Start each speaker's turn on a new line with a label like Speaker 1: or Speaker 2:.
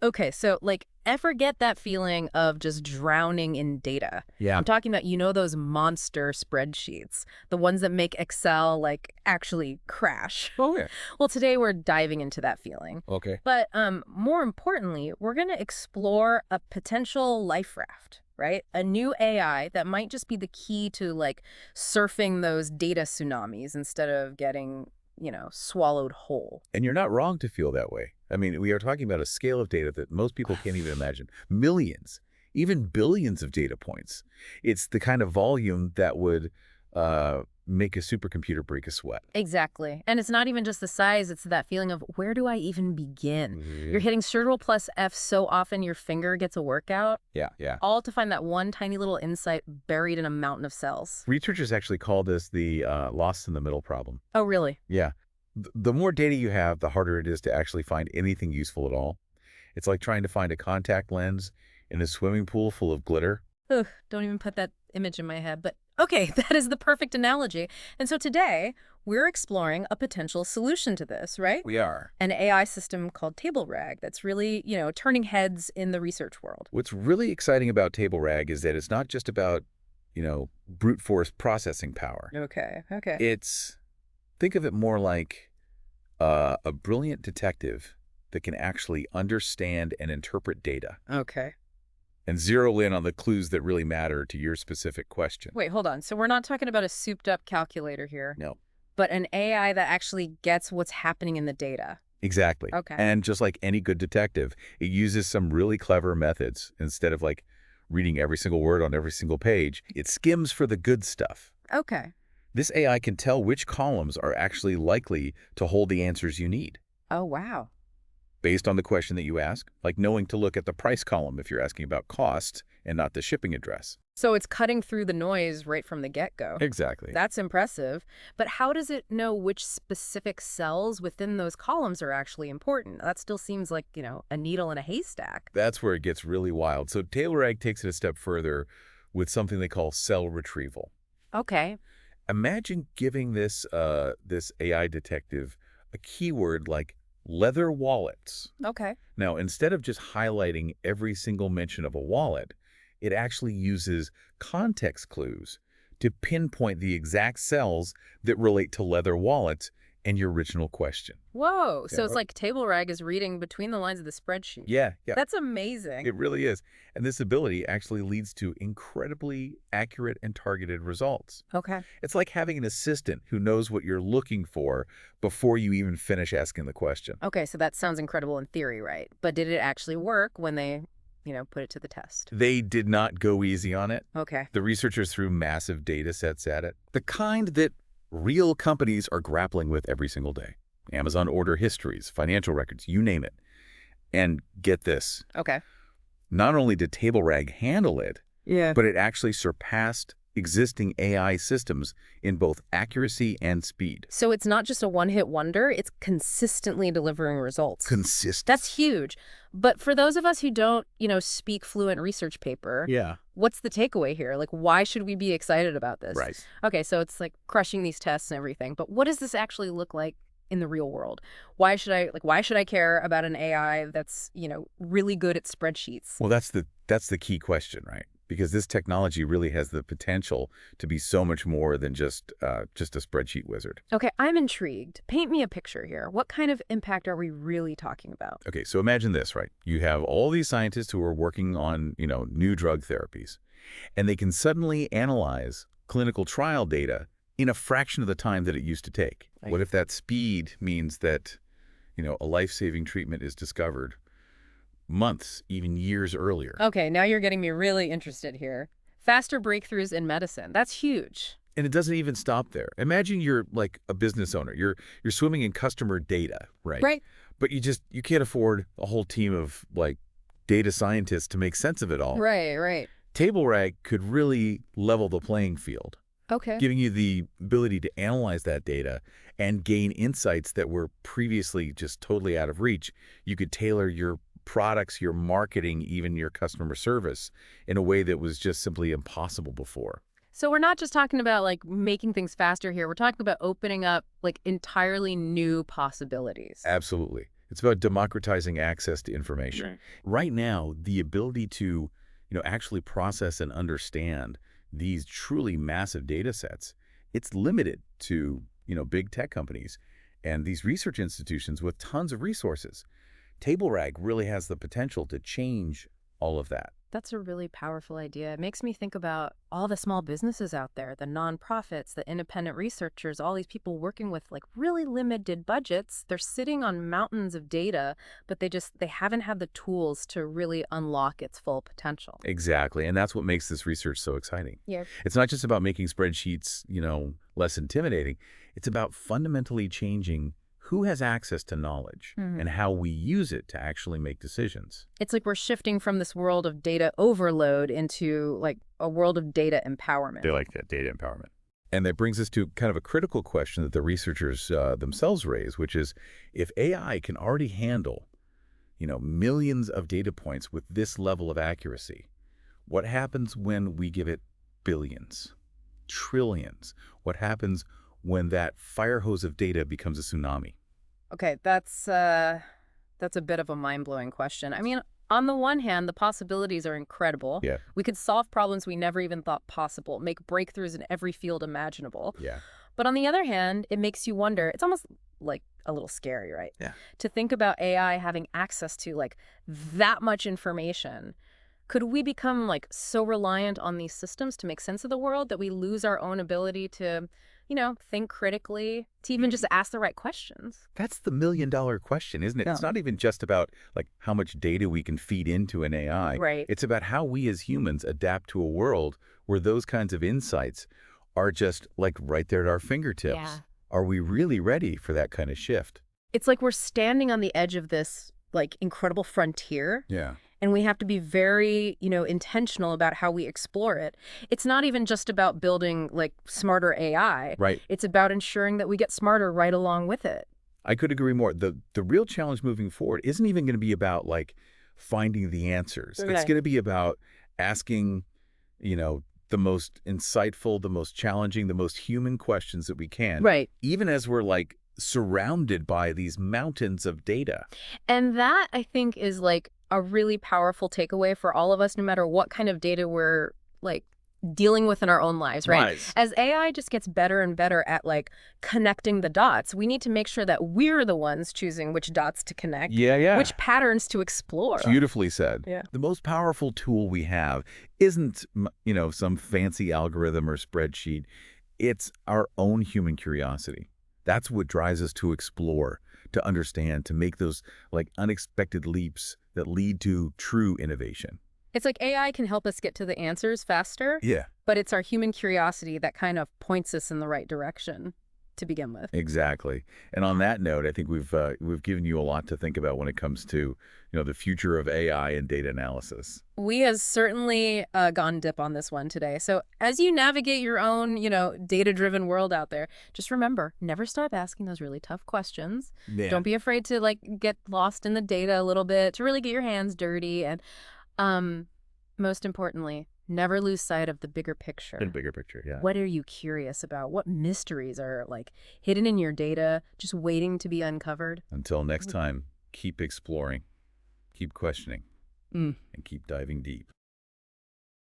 Speaker 1: Okay, so ever get that feeling of just drowning in data?
Speaker 2: Yeah.
Speaker 1: I'm talking about, those monster spreadsheets, the ones that make Excel actually crash.
Speaker 2: Oh, yeah.
Speaker 1: Well, today we're diving into that feeling.
Speaker 2: Okay.
Speaker 1: But more importantly, we're going to explore a potential life raft, right? A new AI that might just be the key to surfing those data tsunamis instead of getting, swallowed whole.
Speaker 2: And you're not wrong to feel that way. I mean, we are talking about a scale of data that most people can't even imagine. Millions, even billions of data points. It's the kind of volume that would make a supercomputer break a sweat.
Speaker 1: Exactly. And it's not even just the size, it's that feeling of where do I even begin?
Speaker 2: Yeah.
Speaker 1: You're hitting Ctrl plus F so often your finger gets a workout.
Speaker 2: Yeah.
Speaker 1: All to find that one tiny little insight buried in a mountain of cells.
Speaker 2: Researchers actually call this the lost in the middle problem.
Speaker 1: Oh, really?
Speaker 2: Yeah. The more data you have, the harder it is to actually find anything useful at all. It's like trying to find a contact lens in a swimming pool full of glitter.
Speaker 1: Ugh, don't even put that image in my head, but okay, that is the perfect analogy. And so today, we're exploring a potential solution to this, right?
Speaker 2: We are.
Speaker 1: An AI system called TableRAG that's really, turning heads in the research world.
Speaker 2: What's really exciting about TableRAG is that it's not just about, brute force processing power.
Speaker 1: Okay.
Speaker 2: Think of it more like a brilliant detective that can actually understand and interpret data.
Speaker 1: Okay.
Speaker 2: And zero in on the clues that really matter to your specific question.
Speaker 1: Wait, hold on. So we're not talking about a souped-up calculator here.
Speaker 2: No.
Speaker 1: But an AI that actually gets what's happening in the data.
Speaker 2: Exactly.
Speaker 1: Okay.
Speaker 2: And just like any good detective, it uses some really clever methods. Instead of reading every single word on every single page, it skims for the good stuff.
Speaker 1: Okay.
Speaker 2: This AI can tell which columns are actually likely to hold the answers you need.
Speaker 1: Oh, wow.
Speaker 2: Based on the question that you ask, like knowing to look at the price column if you're asking about cost and not the shipping address.
Speaker 1: So it's cutting through the noise right from the get-go.
Speaker 2: Exactly.
Speaker 1: That's impressive. But how does it know which specific cells within those columns are actually important? That still seems like, a needle in a haystack.
Speaker 2: That's where it gets really wild. So TableRAG takes it a step further with something they call cell retrieval.
Speaker 1: Okay.
Speaker 2: Imagine giving this AI detective a keyword like leather wallets.
Speaker 1: Okay.
Speaker 2: Now, instead of just highlighting every single mention of a wallet, it actually uses context clues to pinpoint the exact cells that relate to leather wallets and your original question.
Speaker 1: Whoa. So
Speaker 2: Yeah.
Speaker 1: it's like TableRAG is reading between the lines of the spreadsheet.
Speaker 2: Yeah.
Speaker 1: That's amazing.
Speaker 2: It really is. And this ability actually leads to incredibly accurate and targeted results.
Speaker 1: Okay.
Speaker 2: It's like having an assistant who knows what you're looking for before you even finish asking the question.
Speaker 1: Okay, so that sounds incredible in theory, right? But did it actually work when they, put it to the test?
Speaker 2: They did not go easy on it.
Speaker 1: Okay.
Speaker 2: The researchers threw massive data sets at it. The kind that real companies are grappling with every single day. Amazon order histories, financial records, you name it. And get this.
Speaker 1: Okay.
Speaker 2: Not only did TableRAG handle it,
Speaker 1: Yeah.
Speaker 2: but it actually surpassed existing AI systems in both accuracy and speed.
Speaker 1: So it's not just a one-hit wonder, it's consistently delivering results.
Speaker 2: Consistent.
Speaker 1: That's huge. But for those of us who don't, speak fluent research paper,
Speaker 2: Yeah.
Speaker 1: what's the takeaway here? Why should we be excited about this?
Speaker 2: Right.
Speaker 1: Okay, so it's crushing these tests and everything. But what does this actually look like in the real world? Why should I care about an AI that's, really good at spreadsheets?
Speaker 2: Well, that's the key question, right? Because this technology really has the potential to be so much more than just a spreadsheet wizard.
Speaker 1: Okay, I'm intrigued. Paint me a picture here. What kind of impact are we really talking about?
Speaker 2: Okay, so imagine this, right? You have all these scientists who are working on, new drug therapies, and they can suddenly analyze clinical trial data in a fraction of the time that it used to take.
Speaker 1: Right.
Speaker 2: What if that speed means that, a life-saving treatment is discovered months, even years earlier?
Speaker 1: Okay, now you're getting me really interested here. Faster breakthroughs in medicine. That's huge.
Speaker 2: And it doesn't even stop there. Imagine you're like a business owner. You're swimming in customer data, right?
Speaker 1: Right.
Speaker 2: But you can't afford a whole team of data scientists to make sense of it all.
Speaker 1: Right.
Speaker 2: TableRAG could really level the playing field,
Speaker 1: Okay.
Speaker 2: giving you the ability to analyze that data and gain insights that were previously just totally out of reach. You could tailor your products, your marketing, even your customer service in a way that was just simply impossible before.
Speaker 1: So we're not just talking about making things faster here. We're talking about opening up entirely new possibilities.
Speaker 2: Absolutely. It's about democratizing access to information.
Speaker 1: Right.
Speaker 2: Right now, the ability to, actually process and understand these truly massive data sets, it's limited to, big tech companies and these research institutions with tons of resources. TableRAG really has the potential to change all of that.
Speaker 1: That's a really powerful idea. It makes me think about all the small businesses out there, the nonprofits, the independent researchers, all these people working with like really limited budgets. They're sitting on mountains of data, but they haven't had the tools to really unlock its full potential.
Speaker 2: Exactly, and that's what makes this research so exciting.
Speaker 1: Yeah.
Speaker 2: It's not just about making spreadsheets, less intimidating. It's about fundamentally changing who has access to knowledge and how we use it to actually make decisions.
Speaker 1: It's like we're shifting from this world of data overload into like a world of data empowerment.
Speaker 2: They like that, data empowerment. And that brings us to kind of a critical question that the researchers themselves raise, which is if AI can already handle, millions of data points with this level of accuracy, what happens when we give it billions, trillions? What happens when that fire hose of data becomes a tsunami?
Speaker 1: Okay, that's a bit of a mind-blowing question. I mean, on the one hand, the possibilities are incredible.
Speaker 2: Yeah.
Speaker 1: We could solve problems we never even thought possible, make breakthroughs in every field imaginable.
Speaker 2: Yeah.
Speaker 1: But on the other hand, it makes you wonder, it's almost like a little scary, right?
Speaker 2: Yeah.
Speaker 1: To think about AI having access to like that much information. Could we become like so reliant on these systems to make sense of the world that we lose our own ability to think critically, to even just ask the right questions?
Speaker 2: That's the million-dollar question, isn't it?
Speaker 1: Yeah.
Speaker 2: It's not even just about like how much data we can feed into an AI.
Speaker 1: Right.
Speaker 2: It's about how we as humans adapt to a world where those kinds of insights are just like right there at our fingertips.
Speaker 1: Yeah.
Speaker 2: Are we really ready for that kind of shift?
Speaker 1: It's like we're standing on the edge of this like incredible frontier.
Speaker 2: Yeah.
Speaker 1: And we have to be very, intentional about how we explore it. It's not even just about building like smarter AI.
Speaker 2: Right.
Speaker 1: It's about ensuring that we get smarter right along with it.
Speaker 2: I could agree more. The real challenge moving forward isn't even going to be about like finding the answers.
Speaker 1: Okay.
Speaker 2: It's going to be about asking, the most insightful, the most challenging, the most human questions that we can.
Speaker 1: Right.
Speaker 2: Even as we're like surrounded by these mountains of data.
Speaker 1: And that, I think, is like a really powerful takeaway for all of us, no matter what kind of data we're like dealing with in our own lives, right? As AI just gets better and better at like connecting the dots, we need to make sure that we're the ones choosing which dots to connect, which patterns to explore.
Speaker 2: Beautifully said.
Speaker 1: Yeah.
Speaker 2: The most powerful tool we have isn't, some fancy algorithm or spreadsheet. It's our own human curiosity. That's what drives us to explore, to understand, to make those like unexpected leaps that lead to true innovation.
Speaker 1: It's like AI can help us get to the answers faster,
Speaker 2: Yeah,
Speaker 1: but it's our human curiosity that kind of points us in the right direction to begin with.
Speaker 2: exactly. And on that note, I think we've given you a lot to think about when it comes to, the future of AI and data analysis.
Speaker 1: We have certainly gone dip on this one today. So as you navigate your own, data-driven world out there, just remember, never stop asking those really tough questions.
Speaker 2: Yeah.
Speaker 1: Don't be afraid to like get lost in the data a little bit, to really get your hands dirty. And most importantly, never lose sight of the bigger picture.
Speaker 2: In bigger picture, yeah.
Speaker 1: What are you curious about? What mysteries are like hidden in your data, just waiting to be uncovered?
Speaker 2: Until next time, keep exploring, keep questioning, and keep diving deep.